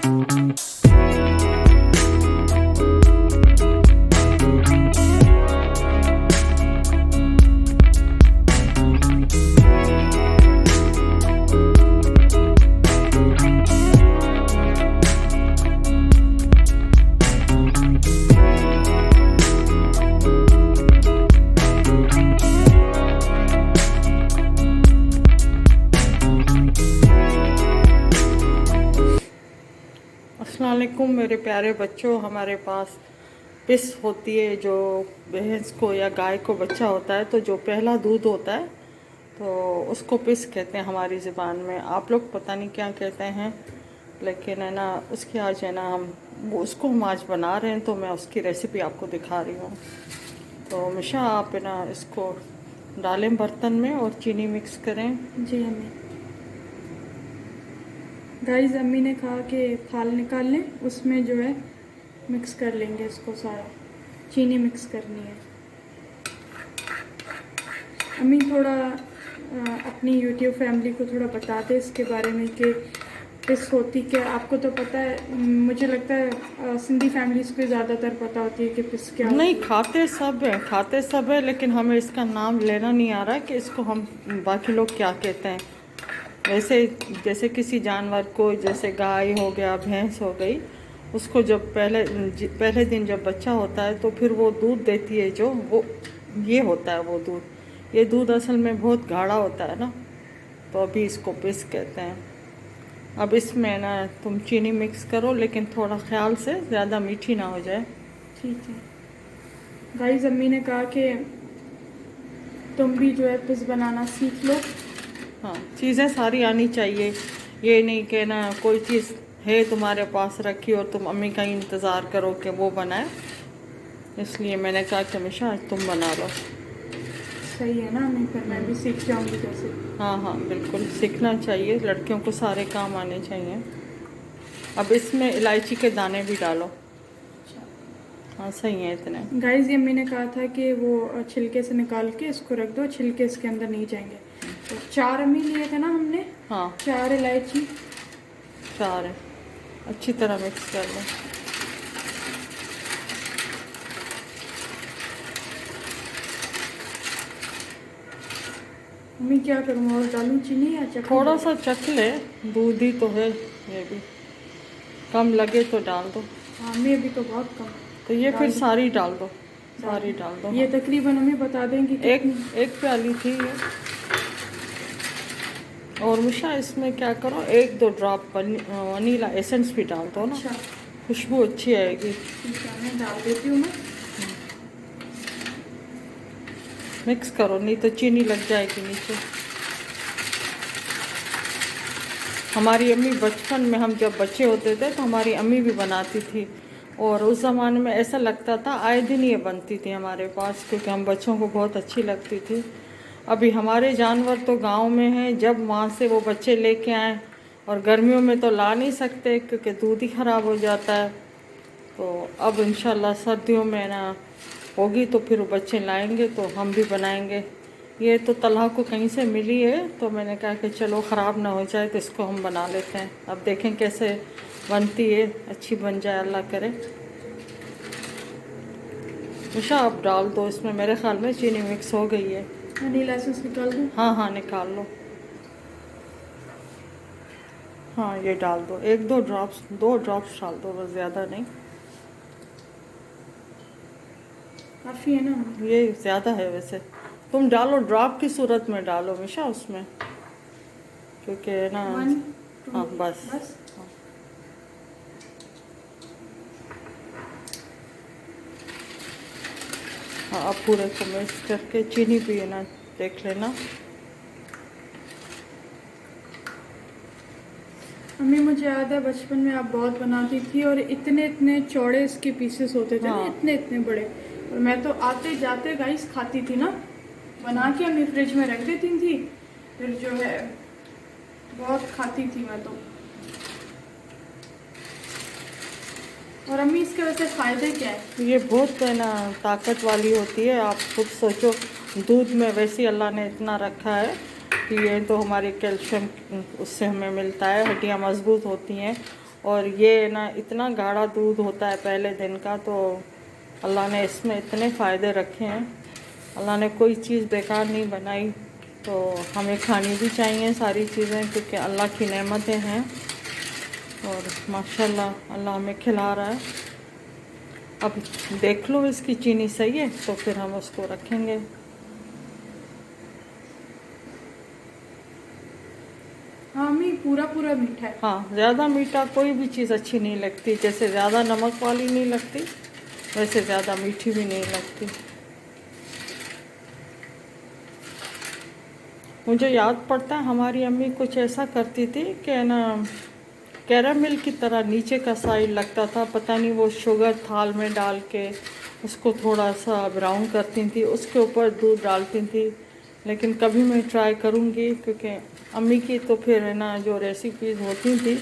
अस्सलामुअलैकुम मेरे प्यारे बच्चों। हमारे पास पिस होती है, जो भैंस को या गाय को बच्चा होता है तो जो पहला दूध होता है तो उसको पिस कहते हैं हमारी ज़बान में। आप लोग पता नहीं क्या कहते हैं, लेकिन है ना उसकी आज है ना उसको हम आज बना रहे हैं, तो मैं उसकी रेसिपी आपको दिखा रही हूँ। तो हमेशा आप है ना इसको डालें बर्तन में और चीनी मिक्स करें। जी हमें गाइस अम्मी ने कहा कि थाल निकाल लें, उसमें जो है मिक्स कर लेंगे इसको सारा। चीनी मिक्स करनी है। अम्मी थोड़ा अपनी यूट्यूब फैमिली को थोड़ा बता दें इसके बारे में कि पिस होती क्या। आपको तो पता है, मुझे लगता है सिंधी फैमिलीज को ज़्यादातर पता होती है कि पिस क्या होती है। नहीं, खाते सब है, लेकिन हमें इसका नाम लेना नहीं आ रहा है कि इसको हम बाकी लोग क्या कहते हैं। वैसे जैसे किसी जानवर को, जैसे गाय हो गया, भैंस हो गई, उसको जब पहले दिन जब बच्चा होता है तो फिर वो दूध देती है, जो वो ये होता है वो दूध। ये दूध असल में बहुत गाढ़ा होता है ना, तो अभी इसको पिस कहते हैं। अब इसमें ना तुम चीनी मिक्स करो, लेकिन थोड़ा ख्याल से, ज़्यादा मीठी ना हो जाए। ठीक है गाइस, अम्मी ने कहा कि तुम भी जो है पिस बनाना सीख लो। हाँ, चीज़ें सारी आनी चाहिए। ये नहीं कि ना कोई चीज़ है तुम्हारे पास रखी और तुम अम्मी का इंतज़ार करो कि वो बनाए। इसलिए मैंने कहा कि हमेशा आज तुम बना लो। सही है ना अम्मी, फिर मैं भी सीख जाऊंगी जैसे। हाँ, बिल्कुल सीखना चाहिए, लड़कियों को सारे काम आने चाहिए। अब इसमें इलायची के दाने भी डालो। हाँ, सही है इतने। गाइस ये अम्मी ने कहा था कि वो छिलके से निकाल के इसको रख दो, छिलके इसके अंदर नहीं जाएंगे। तो 4 अम्मी लिए थे ना हमने। हाँ, 4 इलायची। 4 है। अच्छी तरह मिक्स कर लो। अम्मी क्या करूँ, और डालूं चीनी या चक्कर? थोड़ा सा चख ले, दूध ही तो है, ये भी कम लगे तो डाल दो। हाँ अम्मी अभी तो बहुत कम। तो ये फिर सारी डाल दो, सारी डाल दो। ये तकरीबन हमें बता देंगे कि एक प्याली थी ये। और मुशा इसमें क्या करो, 1-2 ड्रॉप वनीला एसेंस भी डाल दो ना। अच्छा खुशबू अच्छी आएगी। ठीक है, मैं डाल देती हूँ। मैं मिक्स करो, नहीं तो चीनी लग जाएगी नीचे। हमारी अम्मी बचपन में, हम जब बच्चे होते थे तो हमारी अम्मी भी बनाती थी, और उस ज़माने में ऐसा लगता था आए दिन ये बनती थी हमारे पास, क्योंकि हम बच्चों को बहुत अच्छी लगती थी। अभी हमारे जानवर तो गांव में हैं, जब वहाँ से वो बच्चे लेके आए, और गर्मियों में तो ला नहीं सकते क्योंकि दूध ही ख़राब हो जाता है। तो अब इंशाल्लाह सर्दियों में ना होगी तो फिर बच्चे लाएंगे तो हम भी बनाएंगे। ये तो तलहा को कहीं से मिली है, तो मैंने कहा कि चलो ख़राब ना हो जाए तो इसको हम बना लेते हैं। अब देखें कैसे बनती है, अच्छी बन जाए अल्लाह करे। निशा आप डाल दो इसमें, मेरे ख्याल में चीनी मिक्स हो गई है। वनीला एसेंस निकाल दूँ? हाँ, निकाल लो। हाँ, ये डाल दो, 2 ड्रॉप्स डाल दो, बस ज़्यादा नहीं। काफ़ी है ना? ये ज़्यादा है वैसे, तुम डालो ड्रॉप की सूरत में डालो हमेशा उसमें, क्योंकि ना। हाँ बस। हाँ, अब पूरे को मिक्स करके चीनी भी है ना देख लेना। अम्मी मुझे याद है बचपन में आप बहुत बनाती थी, और इतने इतने चौड़े इसके पीसेस होते थे। हाँ। ना इतने इतने बड़े, और मैं तो आते जाते गाइस खाती थी ना, बना के अम्मी फ्रिज में रख देती थी, फिर जो है बहुत खाती थी मैं तो। और अम्मी इसके वैसे फ़ायदे क्या है? ये बहुत है ना ताकत वाली होती है। आप खुद सोचो, दूध में वैसे ही अल्लाह ने इतना रखा है कि ये तो हमारी कैल्शियम उससे हमें मिलता है, हड्डियाँ मजबूत होती हैं, और ये ना इतना गाढ़ा दूध होता है पहले दिन का, तो अल्लाह ने इसमें इतने फ़ायदे रखे हैं। अल्लाह ने कोई चीज़ बेकार नहीं बनाई, तो हमें खानी भी चाहिए सारी चीज़ें, क्योंकि अल्लाह की नेमतें हैं। और माशाल्लाह अल्लाह हमें खिला रहा है। अब देख लो इसकी चीनी सही है तो फिर हम उसको रखेंगे। हाँ अम्मी, पूरा पूरा मीठा है। हाँ, ज़्यादा मीठा कोई भी चीज़ अच्छी नहीं लगती। जैसे ज़्यादा नमक वाली नहीं लगती, वैसे ज़्यादा मीठी भी नहीं लगती। मुझे याद पड़ता है हमारी अम्मी कुछ ऐसा करती थी कि ना कैरामिल की तरह नीचे का साइड लगता था, पता नहीं वो शुगर थाल में डाल के उसको थोड़ा सा ब्राउन करती थी, उसके ऊपर दूध डालती थी। लेकिन कभी मैं ट्राई करूँगी, क्योंकि अम्मी की तो फिर है ना जो रेसिपीज़ होती थी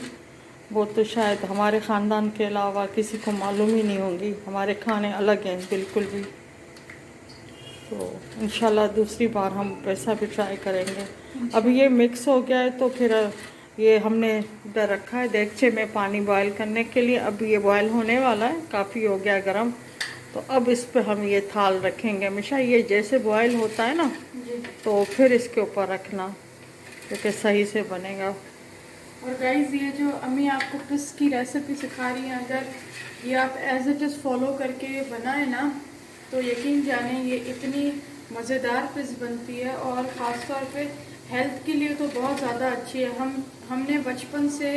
वो तो शायद हमारे ख़ानदान के अलावा किसी को मालूम ही नहीं होंगी। हमारे खाने अलग हैं बिल्कुल भी। तो इंशाल्लाह दूसरी बार हम वैसा भी ट्राई करेंगे। अब ये मिक्स हो गया है तो फिर ये हमने इधर रखा है देगचे में पानी बॉयल करने के लिए। अब ये बॉयल होने वाला है, काफ़ी हो गया गरम। तो अब इस पे हम ये थाल रखेंगे। हमेशा ये जैसे बॉयल होता है ना तो फिर इसके ऊपर रखना, क्योंकि सही से बनेगा। और गाइस, ये जो अम्मी आपको पिस की रेसिपी सिखा रही हैं, अगर ये आप एज इट इज़ फॉलो करके बनाए ना तो यकीन जाने ये इतनी मज़ेदार पिस बनती है। और ख़ास तौर पे हेल्थ के लिए तो बहुत ज़्यादा अच्छी है। हमने बचपन से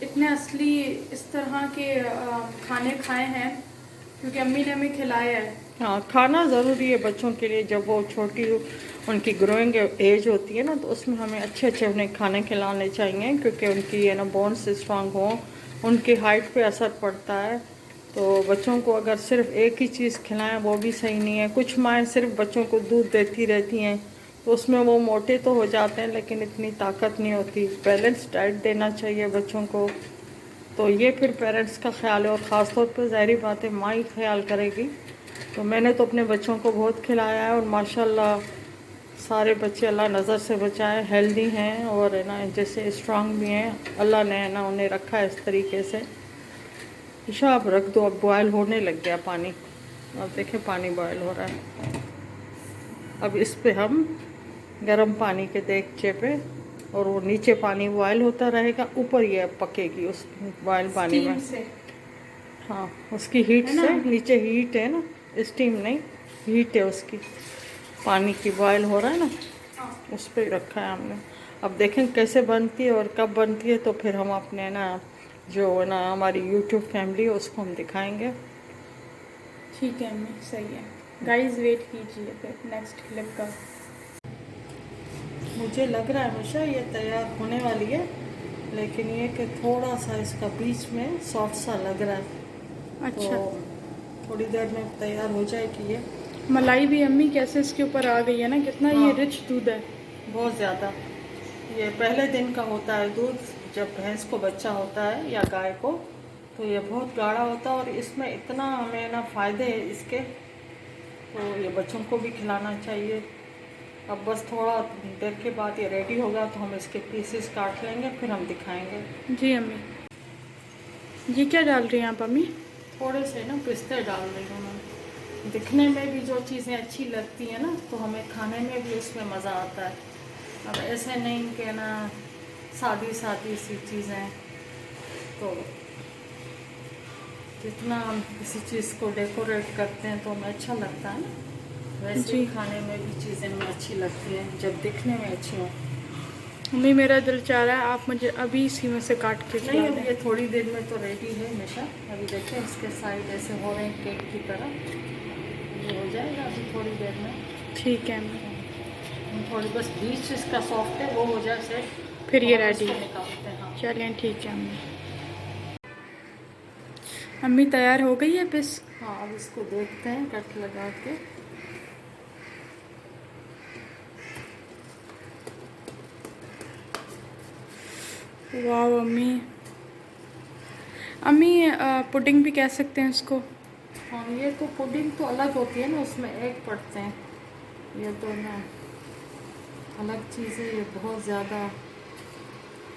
इतने असली इस तरह के खाने खाए हैं क्योंकि अम्मी ने हमें खिलाया है। हाँ, खाना ज़रूरी है बच्चों के लिए। जब वो छोटी उनकी ग्रोइंग एज होती है ना, तो उसमें हमें अच्छे अच्छे उन्हें खाने खिलाने चाहिए, क्योंकि उनकी है ना बोन्स स्ट्रांग हो, उनकी हाइट पे असर पड़ता है। तो बच्चों को अगर सिर्फ एक ही चीज़ खिलाएं वो भी सही नहीं है। कुछ माएँ सिर्फ बच्चों को दूध देती रहती हैं, तो उसमें वो मोटे तो हो जाते हैं लेकिन इतनी ताकत नहीं होती। बैलेंस डाइट देना चाहिए बच्चों को। तो ये फिर पेरेंट्स का ख्याल है, और ख़ास तौर पर ज़ाहिरी बात है माँ ही ख्याल करेगी। तो मैंने तो अपने बच्चों को बहुत खिलाया है, और माशाल्लाह सारे बच्चे अल्लाह नज़र से बचाए हेल्दी हैं, और है ना जैसे स्ट्रांग भी हैं। अल्लाह ने है ना उन्हें रखा है इस तरीके से। ईशा आप रख दो, अब बॉयल होने लग गया पानी। अब देखें पानी बॉयल हो रहा है। अब इस पे हम गर्म पानी के देगचे पे, और वो नीचे पानी बॉयल होता रहेगा, ऊपर ये पकेगी उस बॉयल पानी में से। हाँ, उसकी हीट से। नीचे हीट है ना, स्टीम नहीं, हीट है उसकी। पानी की बॉयल हो रहा है ना, उस पर रखा है हमने। अब देखें कैसे बनती है और कब बनती है, तो फिर हम अपने ना जो ना हमारी यूट्यूब फैमिली है उसको हम दिखाएंगे। ठीक है अम्मी, सही है। गाइस वेट कीजिए फिर नेक्स्ट क्लिप का। मुझे लग रहा है हमेशा ये तैयार होने वाली है, लेकिन ये कि थोड़ा सा इसका बीच में सॉफ्ट सा लग रहा है। अच्छा, तो थोड़ी देर में तैयार हो जाएगी ये। मलाई भी अम्मी कैसे इसके ऊपर आ गई है ना, कितना ये हाँ, रिच दूध है। बहुत ज़्यादा। ये पहले दिन का होता है दूध, जब भैंस को बच्चा होता है या गाय को, तो ये बहुत गाढ़ा होता है। और इसमें इतना हमें ना फ़ायदे हैं इसके, तो ये बच्चों को भी खिलाना चाहिए। अब बस थोड़ा देर के बाद ये रेडी होगा तो हम इसके पीसेस काट लेंगे, फिर हम दिखाएंगे। जी अम्मी, ये क्या डाल रही हैं आप अम्मी? थोड़े से ना पिस्ते डाल रही हूँ मैं। दिखने में भी जो चीज़ें अच्छी लगती हैं ना, तो हमें खाने में भी उसमें मज़ा आता है। अब ऐसे नहीं कि ना सादी सादी सी चीज़ें, तो जितना हम किसी चीज़ को डेकोरेट करते हैं तो हमें अच्छा लगता है ना, वैसे ही खाने में भी चीज़ें हमें अच्छी लगती हैं जब दिखने में अच्छी हों। अम्मी मेरा दिल चाह रहा है आप मुझे अभी इसी में से काट के नहीं, खिला अब दें। ये थोड़ी देर में तो रेडी है हमेशा। अभी देखें इसके साइड ऐसे हो रहे हैं केक की तरह, ये हो जाएगा अभी थोड़ी देर में। ठीक है अम्मी, थोड़ी बस बीच इसका सॉफ्ट है, वो हो जाए से फिर ये तो हम रेडी इसको है। निकालते हैं। हाँ, चलें ठीक है अम्मी। अम्मी तैयार हो गई है पिस? हाँ, अब इसको देखते हैं कट लगा के। वाह अम्मी, अम्मी पुडिंग भी कह सकते हैं इसको। हाँ, ये तो पुडिंग तो अलग होती है ना, उसमें एग पड़ते हैं। ये तो ना अलग चीज़ है, ये बहुत ज़्यादा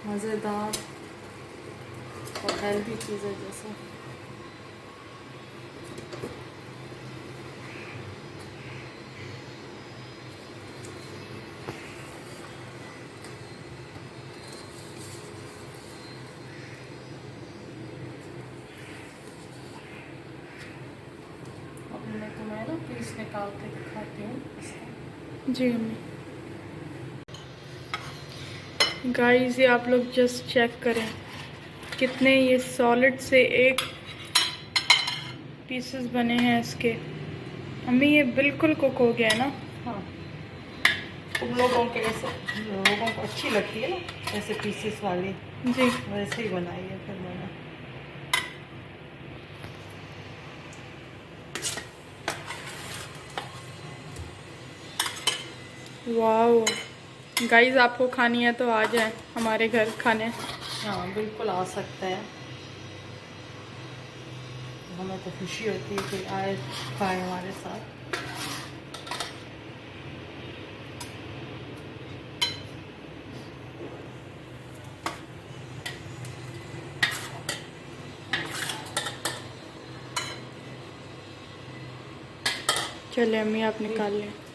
मज़ेदार। और हेल्दी चीज़ें जैसे अब मैं तुम्हें ना पीस निकाल के दिखाती हूँ इसका। जी अम्मी। गाइस ये आप लोग जस्ट चेक करें कितने ये सॉलिड से एक पीसेस बने हैं इसके। अम्मी ये बिल्कुल कुक हो गया है ना? हाँ, तुम लोगों के ऐसे लोगों को अच्छी लगती है ना ऐसे पीसेस वाली, जी। वैसे ही बनाई है फिर मैंने। वाओ गाइस आपको खानी है तो आ जाए हमारे घर खाने। हाँ बिल्कुल आ सकते हैं, हमें तो खुशी होती है कि आए खाए हमारे साथ। चले अम्मी आप निकाल लें।